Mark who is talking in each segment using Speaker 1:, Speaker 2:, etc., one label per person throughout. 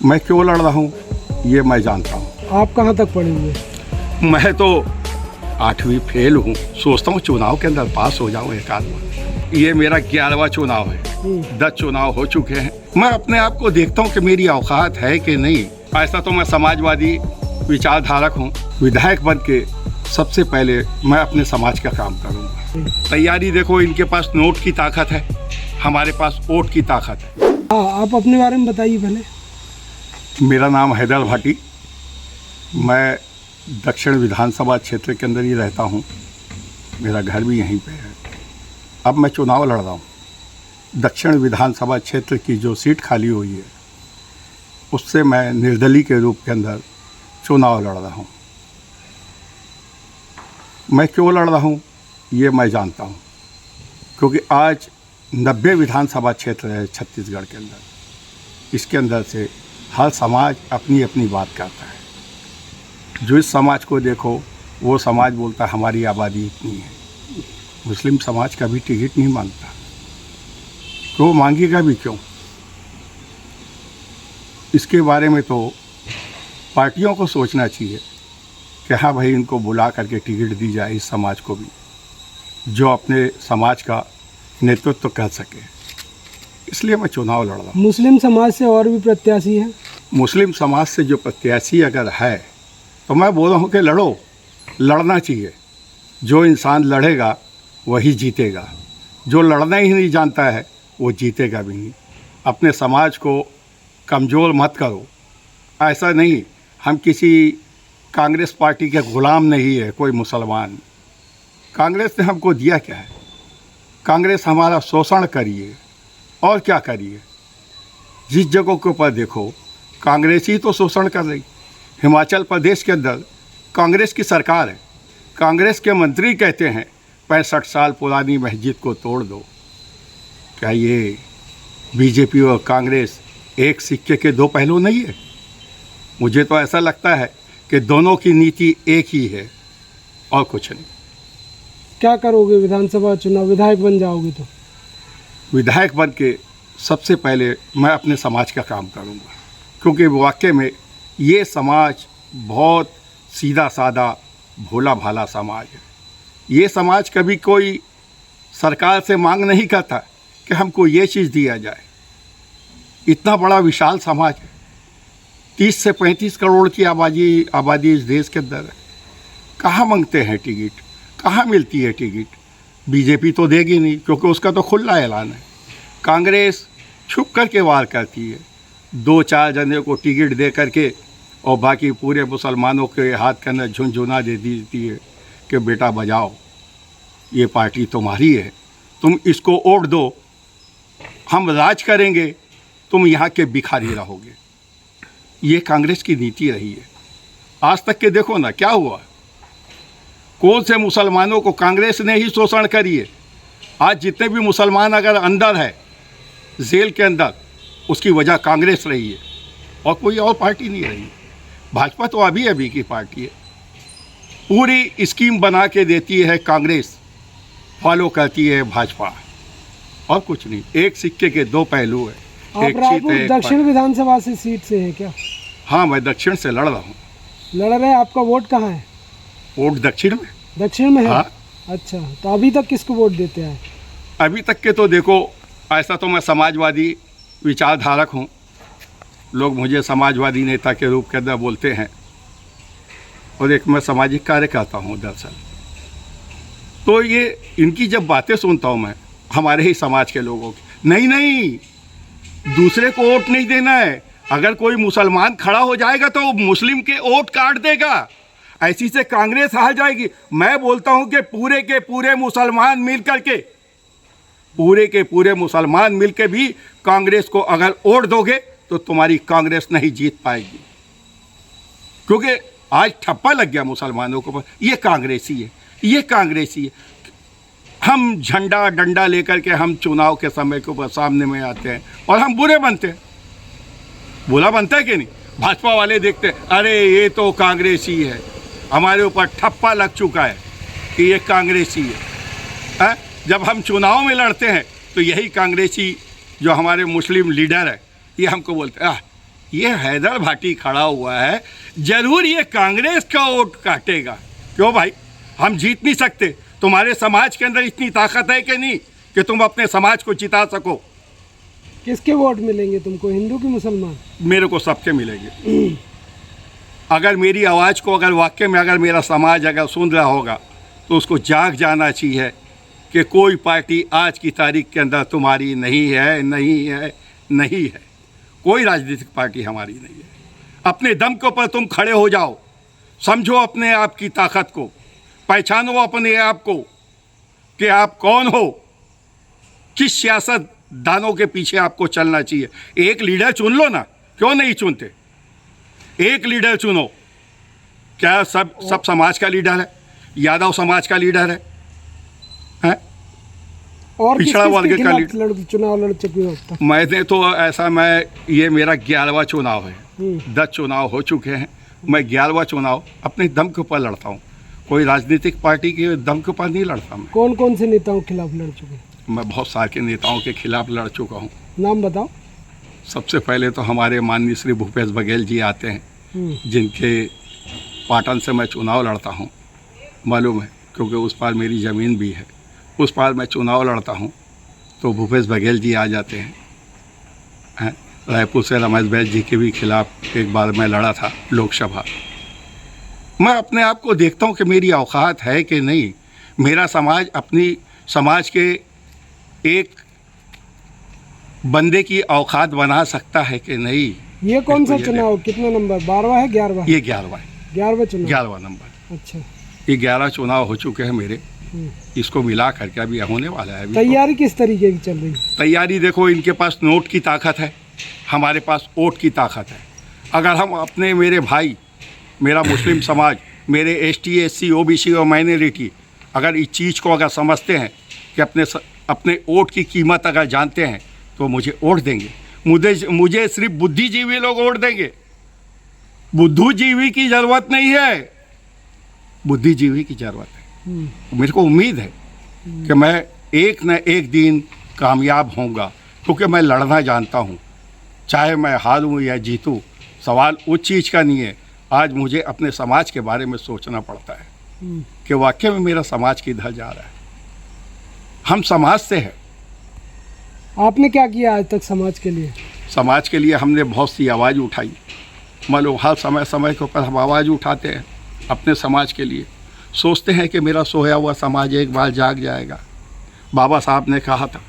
Speaker 1: मैं क्यों लड़ रहा हूँ ये मैं जानता हूँ।
Speaker 2: आप कहाँ तक पढ़े हुए?
Speaker 1: मैं तो 8वीं फेल हूँ, सोचता हूँ चुनाव के अंदर पास हो जाऊँ एक आध बार। ये मेरा 11वां चुनाव है, 10 चुनाव हो चुके हैं। मैं अपने आप को देखता हूँ कि मेरी औकात है कि नहीं। ऐसा तो मैं समाजवादी विचारधारक हूँ। विधायक बन के सबसे पहले मैं अपने समाज का काम करूँगा। तैयारी देखो, इनके पास नोट की ताकत है, हमारे पास वोट की ताकत है।
Speaker 2: हाँ, आप अपने बारे में बताइए पहले।
Speaker 1: मेरा नाम हैदर भाटी, मैं दक्षिण विधानसभा क्षेत्र के अंदर ही रहता हूँ, मेरा घर भी यहीं पे है। अब मैं चुनाव लड़ रहा हूँ। दक्षिण विधानसभा क्षेत्र की जो सीट खाली हुई है उससे मैं निर्दलीय के रूप के अंदर चुनाव लड़ रहा हूँ। मैं क्यों लड़ रहा हूँ ये मैं जानता हूँ, क्योंकि आज 90 विधानसभा क्षेत्र है छत्तीसगढ़ के अंदर। इसके अंदर से हर समाज अपनी अपनी बात करता है। जो इस समाज को देखो वो समाज बोलता है हमारी आबादी इतनी है। मुस्लिम समाज का भी टिकट नहीं मांगता, तो वो मांगेगा भी क्यों? इसके बारे में तो पार्टियों को सोचना चाहिए कि हाँ भाई, इनको बुला करके टिकट दी जाए इस समाज को भी, जो अपने समाज का नेतृत्व कर सके। इसलिए मैं चुनाव लड़ रहा हूँ।
Speaker 2: मुस्लिम समाज से और भी प्रत्याशी हैं?
Speaker 1: मुस्लिम समाज से जो प्रत्याशी अगर है तो मैं बोल रहा हूँ कि लड़ो, लड़ना चाहिए। जो इंसान लड़ेगा वही जीतेगा, जो लड़ना ही नहीं जानता है वो जीतेगा भी नहीं। अपने समाज को कमज़ोर मत करो। ऐसा नहीं, हम किसी कांग्रेस पार्टी के ग़ुलाम नहीं है कोई मुसलमान। कांग्रेस ने हमको दिया क्या है? कांग्रेस हमारा शोषण करिए और क्या करिए। जिस जगहों के ऊपर देखो कांग्रेस ही तो शोषण कर रही। हिमाचल प्रदेश के अंदर कांग्रेस की सरकार है, कांग्रेस के मंत्री कहते हैं 65 साल पुरानी मस्जिद को तोड़ दो। क्या ये बीजेपी और कांग्रेस एक सिक्के के दो पहलू नहीं है? मुझे तो ऐसा लगता है कि दोनों की नीति एक ही है और कुछ नहीं।
Speaker 2: क्या करोगे विधानसभा चुनाव, विधायक बन जाओगे तो?
Speaker 1: विधायक बन के सबसे पहले मैं अपने समाज का काम करूंगा, क्योंकि वाकई में ये समाज बहुत सीधा साधा भोला भाला समाज है। ये समाज कभी कोई सरकार से मांग नहीं करता कि हमको ये चीज़ दिया जाए। इतना बड़ा विशाल समाज है, 30 से 35 करोड़ की आबादी इस देश के अंदर है। कहाँ मांगते हैं टिकट, कहाँ मिलती है टिकट? बीजेपी तो देगी नहीं, क्योंकि उसका तो खुला ऐलान है। कांग्रेस छुप करके वार करती है, 2-4 जने को टिकट दे करके और बाकी पूरे मुसलमानों के हाथ के अंदर झुनझुना दे देती है कि बेटा बजाओ, ये पार्टी तुम्हारी है, तुम इसको वोट दो, हम राज करेंगे, तुम यहाँ के भिखारी रहोगे। ये कांग्रेस की नीति रही है। आज तक के देखो ना क्या हुआ, कौन से मुसलमानों को कांग्रेस ने ही शोषण करी है। आज जितने भी मुसलमान अगर अंदर है जेल के अंदर, उसकी वजह कांग्रेस रही है और कोई और पार्टी नहीं रही। भाजपा तो अभी की पार्टी है, पूरी स्कीम बना के देती है कांग्रेस, फॉलो करती है भाजपा, और कुछ नहीं। एक सिक्के के दो पहलू है।
Speaker 2: आप रायपुर दक्षिण विधानसभा से सीट से हैं क्या?
Speaker 1: हाँ, मैं दक्षिण से लड़ रहा हूँ।
Speaker 2: लड़ रहे हैं। आपका वोट कहाँ है?
Speaker 1: वोट दक्षिण में।
Speaker 2: दक्षिण में है?
Speaker 1: हाँ।
Speaker 2: अच्छा, तो अभी तक किसको वोट देते हैं?
Speaker 1: अभी तक के तो देखो, ऐसा तो मैं समाजवादी विचारधारक हूँ, लोग मुझे समाजवादी नेता के रूप के अंदर बोलते हैं, और एक मैं सामाजिक कार्य करता हूँ दरअसल। तो ये इनकी जब बातें सुनता हूँ मैं, हमारे ही समाज के लोगों की, नहीं दूसरे को वोट नहीं देना है। अगर कोई मुसलमान खड़ा हो जाएगा तो मुस्लिम के वोट काट देगा, ऐसी से कांग्रेस हार जाएगी। मैं बोलता हूँ कि पूरे के पूरे मुसलमान मिल करके, पूरे के पूरे मुसलमान मिल के भी कांग्रेस को अगर वोट दोगे तो तुम्हारी कांग्रेस नहीं जीत पाएगी, क्योंकि आज ठप्पा लग गया मुसलमानों को। ये कांग्रेसी है, ये कांग्रेसी है। हम झंडा डंडा लेकर के हम चुनाव के समय के ऊपर सामने में आते हैं और हम बुरे बनते हैं। बुरा बनता है कि नहीं? भाजपा वाले देखते हैं, अरे ये तो कांग्रेसी है, हमारे ऊपर ठप्पा लग चुका है कि ये कांग्रेसी है। जब हम चुनाव में लड़ते हैं तो यही कांग्रेसी जो हमारे मुस्लिम लीडर है, ये हमको बोलते हैं ये हैदर भाटी खड़ा हुआ है, जरूर ये कांग्रेस का वोट काटेगा। क्यों भाई, हम जीत नहीं सकते? तुम्हारे समाज के अंदर इतनी ताकत है कि नहीं कि तुम अपने समाज को जिता सको?
Speaker 2: किसके वोट मिलेंगे तुमको, हिंदू की मुसलमान?
Speaker 1: मेरे को सबके मिलेंगे। अगर मेरी आवाज़ को अगर वाकई में अगर मेरा समाज अगर सुन रहा होगा तो उसको जाग जाना चाहिए कि कोई पार्टी आज की तारीख के अंदर तुम्हारी नहीं है, नहीं है, नहीं है। कोई राजनीतिक पार्टी हमारी नहीं है। अपने दम के ऊपर तुम खड़े हो जाओ, समझो अपने आप की ताकत को, पहचानो अपने आप को कि आप कौन हो, किस सियासत दानों के पीछे आपको चलना चाहिए। एक लीडर चुन लो ना, क्यों नहीं चुनते? एक लीडर चुनो। क्या सब समाज का लीडर है? यादव समाज का लीडर है? हैं?
Speaker 2: और
Speaker 1: पिछड़ा वर्ग का
Speaker 2: चुनाव लड़ चुके हो अब तक?
Speaker 1: मैंने तो ऐसा, ये मेरा 11वां चुनाव है। 10 चुनाव हो चुके हैं, मैं 11वां चुनाव अपने दम के ऊपर लड़ता हूँ। कोई राजनीतिक पार्टी के दम के ऊपर नहीं लड़ता मैं।
Speaker 2: कौन कौन से नेताओं के खिलाफ लड़ चुके?
Speaker 1: मैं बहुत सारे नेताओं के खिलाफ लड़ चुका हूँ।
Speaker 2: नाम बताओ।
Speaker 1: सबसे पहले तो हमारे माननीय श्री भूपेश बघेल जी आते हैं, जिनके पाटन से मैं चुनाव लड़ता हूँ, मालूम है, क्योंकि उस पार मेरी ज़मीन भी है। उस पार मैं चुनाव लड़ता हूँ तो भूपेश बघेल जी आ जाते हैं। रायपुर से रमेश बैस जी के भी खिलाफ एक बार मैं लड़ा था लोकसभा। मैं अपने आप को देखता हूँ कि मेरी औकात है कि नहीं, मेरा समाज अपनी समाज के एक बंदे की औकात बना सकता है कि नहीं।
Speaker 2: ये कौन सा चुनाव, कितना नंबर, 12वां है 11वां?
Speaker 1: ये 11वां है।
Speaker 2: 11वां चुनाव,
Speaker 1: 11वां नंबर।
Speaker 2: अच्छा,
Speaker 1: ये 11 चुनाव हो चुके हैं मेरे, इसको मिला करके अभी होने वाला है।
Speaker 2: तैयारी किस तरीके की चल रही है?
Speaker 1: तैयारी देखो, इनके पास नोट की ताकत है, हमारे पास वोट की ताकत है। अगर हम अपने, मेरे भाई, मेरा मुस्लिम समाज, मेरे ST SC OBC और माइनॉरिटी अगर इस चीज़ को अगर समझते हैं कि अपने वोट की कीमत अगर जानते हैं तो मुझे वोट देंगे। मुझे सिर्फ बुद्धिजीवी लोग वोट देंगे। बुद्धिजीवी की ज़रूरत नहीं है, बुद्धिजीवी की ज़रूरत है। मेरे को उम्मीद है कि मैं एक न एक दिन कामयाब होऊंगा, क्योंकि मैं लड़ना जानता हूँ। चाहे मैं हारूं या जीतूं, सवाल उस चीज़ का नहीं है। आज मुझे अपने समाज के बारे में सोचना पड़ता है कि वाकई में मेरा समाज किधर जा रहा है। हम समाज से हैं।
Speaker 2: आपने क्या किया आज तक समाज के लिए?
Speaker 1: समाज के लिए हमने बहुत सी आवाज़ उठाई। मानो हर समय के ऊपर हम आवाज़ उठाते हैं अपने समाज के लिए। सोचते हैं कि मेरा सोया हुआ समाज एक बार जाग जाएगा। बाबा साहब ने कहा था,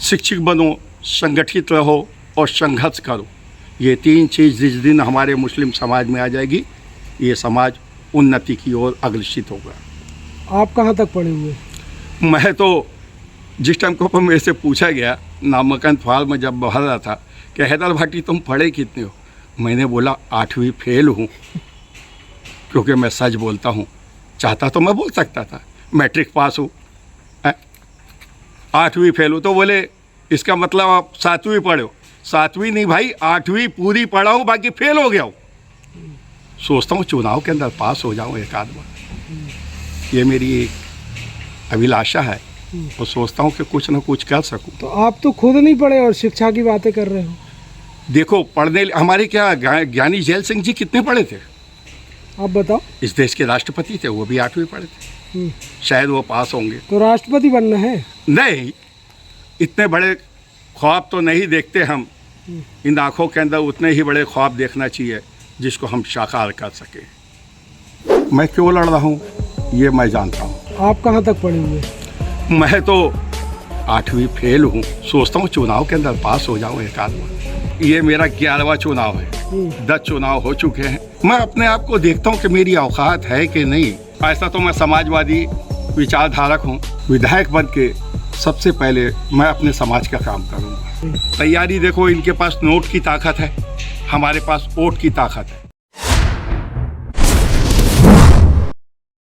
Speaker 1: शिक्षित बनो, संगठित रहो और संघर्ष करो। ये 3 चीज़ जिस दिन हमारे मुस्लिम समाज में आ जाएगी, ये समाज उन्नति की ओर अग्रसित होगा।
Speaker 2: आप कहाँ तक पढ़े हुए?
Speaker 1: मैं तो जिस टाइम को मेरे से पूछा गया नामांकन फॉर्म में जब भर रहा था कि हैदर भाटी तुम पढ़े कितने हो, मैंने बोला 8वीं फेल हूँ, क्योंकि मैं सच बोलता हूँ। चाहता तो मैं बोल सकता था मैट्रिक पास हूँ, 8वीं फेल हूँ। तो बोले इसका मतलब आप 7वीं पढ़े हो। 7वीं नहीं भाई, 8वीं पूरी पढ़ा हूँ, बाकी फेल हो गया हूँ। सोचता हूँ चुनाव के अंदर पास हो जाऊँ एक आध बार, ये मेरी एक अभिलाषा है, और सोचता हूँ कि कुछ ना कुछ कर सकूँ।
Speaker 2: तो आप तो खुद नहीं पढ़े और शिक्षा की बातें कर रहे हो।
Speaker 1: देखो, पढ़ने हमारे क्या ज्ञानी जैल सिंह जी कितने पढ़े थे?
Speaker 2: आप बताओ।
Speaker 1: इस देश के राष्ट्रपति थे, वो भी 8वीं पढ़े थे। शायद वो पास होंगे।
Speaker 2: तो राष्ट्रपति बनना है?
Speaker 1: नहीं, इतने बड़े ख्वाब तो नहीं देखते हम। इन आँखों के अंदर उतने ही बड़े ख्वाब देखना चाहिए जिसको हम साकार कर सकें। मैं क्यों लड़ रहा हूँ ये मैं जानता हूँ।
Speaker 2: आप कहाँ तक पढ़े हुए?
Speaker 1: मैं तो 8वीं फेल हूँ। सोचता हूँ चुनाव के अंदर पास हो जाऊँ एक आध बार। ये मेरा 11वां चुनाव है। 10 चुनाव हो चुके हैं। मैं अपने आप को देखता हूँ कि मेरी औकात है कि नहीं। ऐसा तो मैं समाजवादी विचारधारक हूँ। विधायक बन के सबसे पहले मैं अपने समाज का काम करूँगा। तैयारी देखो, इनके पास नोट की ताकत है, हमारे पास वोट की ताकत है।